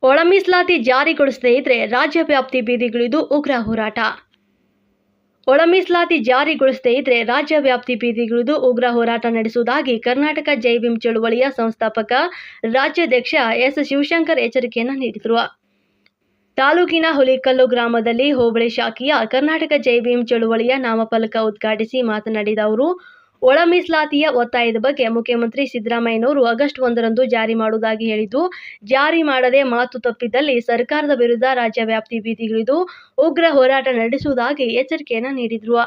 ಒಳ ಮೀಸಲಾತಿ ಜಾರಿಗೊಳಿಸದೇ ಇದ್ರೆ ರಾಜ್ಯ ವ್ಯಾಪ್ತಿ ಬೀದಿಗಿಳಿದು ಉಗ್ರ ಹೋರಾಟ. ಒಳ ಮೀಸಲಾತಿ ಜಾರಿಗೊಳಿಸದೇ ಇದ್ರೆ ರಾಜ್ಯ ವ್ಯಾಪ್ತಿ ಬೀದಿಗಿಳಿದು ಉಗ್ರ ಹೋರಾಟ ನಡೆಸುವುದಾಗಿ ಕರ್ನಾಟಕ ಜೈ ಭೀಮ್ ಚಳುವಳಿಯ ಸಂಸ್ಥಾಪಕ ರಾಜ್ಯಾಧ್ಯಕ್ಷ ಎಸ್. ಶಿವಶಂಕರ್ ಎಚ್ಚರಿಕೆಯನ್ನು ನೀಡಿದರು. ತಾಲೂಕಿನ ಹುಲಿಕಲ್ಲು ಗ್ರಾಮದಲ್ಲಿ ಹೋಬಳಿ ಶಾಖೆಯ ಕರ್ನಾಟಕ ಜೈ ಭೀಮ್ ಚಳುವಳಿಯ ನಾಮಫಲಕ ಉದ್ಘಾಟಿಸಿ ಮಾತನಾಡಿದ ಅವರು, ಒಳ ಮೀಸಲಾತಿಯ ಒತ್ತಾಯದ ಬಗ್ಗೆ ಮುಖ್ಯಮಂತ್ರಿ ಸಿದ್ದರಾಮಯ್ಯನವರು ಆಗಸ್ಟ್ 1ರಂದು ಜಾರಿ ಮಾಡುವುದಾಗಿ ಹೇಳಿದ್ದು, ಜಾರಿ ಮಾಡದೆ ಮಾತು ತಪ್ಪಿದಲ್ಲಿ ಸರ್ಕಾರದ ವಿರುದ್ಧ ರಾಜ್ಯ ವ್ಯಾಪ್ತಿ ಬೀದಿಗಿಳಿದು ಉಗ್ರ ಹೋರಾಟ ನಡೆಸುವುದಾಗಿ ಎಚ್ಚರಿಕೆಯನ್ನು ನೀಡಿದರು.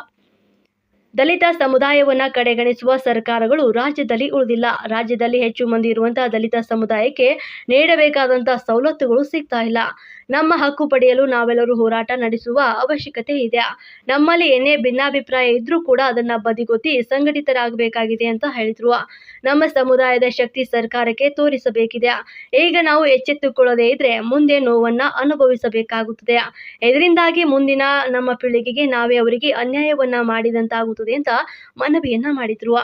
ದಲಿತ ಸಮುದಾಯವನ್ನು ಕಡೆಗಣಿಸುವ ಸರ್ಕಾರಗಳು ರಾಜ್ಯದಲ್ಲಿ ಉಳಿದಿಲ್ಲ. ರಾಜ್ಯದಲ್ಲಿ ಹೆಚ್ಚು ಮಂದಿ ಇರುವಂತಹ ದಲಿತ ಸಮುದಾಯಕ್ಕೆ ನೀಡಬೇಕಾದಂತಹ ಸವಲತ್ತುಗಳು ಸಿಗ್ತಾ ಇಲ್ಲ. ನಮ್ಮ ಹಕ್ಕು ಪಡೆಯಲು ನಾವೆಲ್ಲರೂ ಹೋರಾಟ ನಡೆಸುವ ಅವಶ್ಯಕತೆ ಇದೆ. ನಮ್ಮಲ್ಲಿ ಏನೇ ಭಿನ್ನಾಭಿಪ್ರಾಯ ಇದ್ರೂ ಕೂಡ ಅದನ್ನ ಬದಿಗೊತ್ತಿ ಸಂಘಟಿತರಾಗಬೇಕಾಗಿದೆ ಅಂತ ಹೇಳಿದ್ರು. ನಮ್ಮ ಸಮುದಾಯದ ಶಕ್ತಿ ಸರ್ಕಾರಕ್ಕೆ ತೋರಿಸಬೇಕಿದೆ. ಈಗ ನಾವು ಎಚ್ಚೆತ್ತುಕೊಳ್ಳದೇ ಇದ್ರೆ ಮುಂದೆ ನೋವನ್ನ ಅನುಭವಿಸಬೇಕಾಗುತ್ತದೆ. ಇದರಿಂದಾಗಿ ಮುಂದಿನ ನಮ್ಮ ಪೀಳಿಗೆಗೆ ನಾವೇ ಅವರಿಗೆ ಅನ್ಯಾಯವನ್ನ ಮಾಡಿದಂತಾಗುತ್ತದೆ ಅಂತ ಮನವಿಯನ್ನ ಮಾಡಿದ್ರು.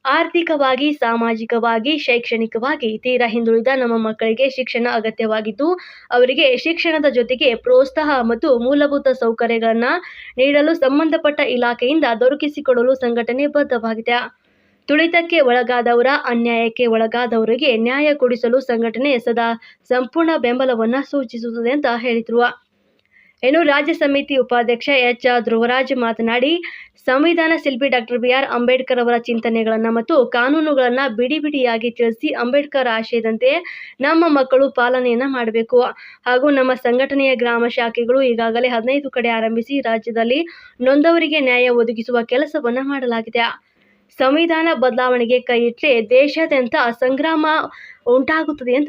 ಆರ್ಥಿಕವಾಗಿ, ಸಾಮಾಜಿಕವಾಗಿ, ಶೈಕ್ಷಣಿಕವಾಗಿ ತೀರಾ ಹಿಂದುಳಿದ ನಮ್ಮ ಮಕ್ಕಳಿಗೆ ಶಿಕ್ಷಣ ಅಗತ್ಯವಾಗಿದ್ದು, ಅವರಿಗೆ ಶಿಕ್ಷಣದ ಜೊತೆಗೆ ಪ್ರೋತ್ಸಾಹ ಮತ್ತು ಮೂಲಭೂತ ಸೌಕರ್ಯಗಳನ್ನು ನೀಡಲು ಸಂಬಂಧಪಟ್ಟ ಇಲಾಖೆಯಿಂದ ದೊರಕಿಸಿಕೊಡಲು ಸಂಘಟನೆ ಬದ್ಧವಾಗಿದೆ. ತುಳಿತಕ್ಕೆ ಒಳಗಾದವರ, ಅನ್ಯಾಯಕ್ಕೆ ಒಳಗಾದವರಿಗೆ ನ್ಯಾಯ ಕೊಡಿಸಲು ಸಂಘಟನೆ ಸದಾ ಸಂಪೂರ್ಣ ಬೆಂಬಲವನ್ನು ಸೂಚಿಸುತ್ತದೆ ಅಂತ ಹೇಳಿದರು. ಇನ್ನು ರಾಜ್ಯ ಸಮಿತಿ ಉಪಾಧ್ಯಕ್ಷ ಎಚ್. ಧ್ರುವರಾಜ್ ಮಾತನಾಡಿ, ಸಂವಿಧಾನ ಶಿಲ್ಪಿ ಡಾಕ್ಟರ್ ಬಿ.ಆರ್. ಅಂಬೇಡ್ಕರ್ ಅವರ ಚಿಂತನೆಗಳನ್ನು ಮತ್ತು ಕಾನೂನುಗಳನ್ನು ಬಿಡಿಯಾಗಿ ತಿಳಿಸಿ ಅಂಬೇಡ್ಕರ್ ಆಶಯದಂತೆ ನಮ್ಮ ಮಕ್ಕಳು ಪಾಲನೆಯನ್ನ ಮಾಡಬೇಕು. ಹಾಗೂ ನಮ್ಮ ಸಂಘಟನೆಯ ಗ್ರಾಮ ಶಾಖೆಗಳು ಈಗಾಗಲೇ 15 ಕಡೆ ಆರಂಭಿಸಿ ರಾಜ್ಯದಲ್ಲಿ ನೊಂದವರಿಗೆ ನ್ಯಾಯ ಒದಗಿಸುವ ಕೆಲಸವನ್ನ ಮಾಡಲಾಗಿದೆ. ಸಂವಿಧಾನ ಬದಲಾವಣೆಗೆ ಕೈ ಇಟ್ಟರೆ ದೇಶಾದ್ಯಂತ ಸಂಗ್ರಾಮ ಉಂಟಾಗುತ್ತದೆ ಅಂತ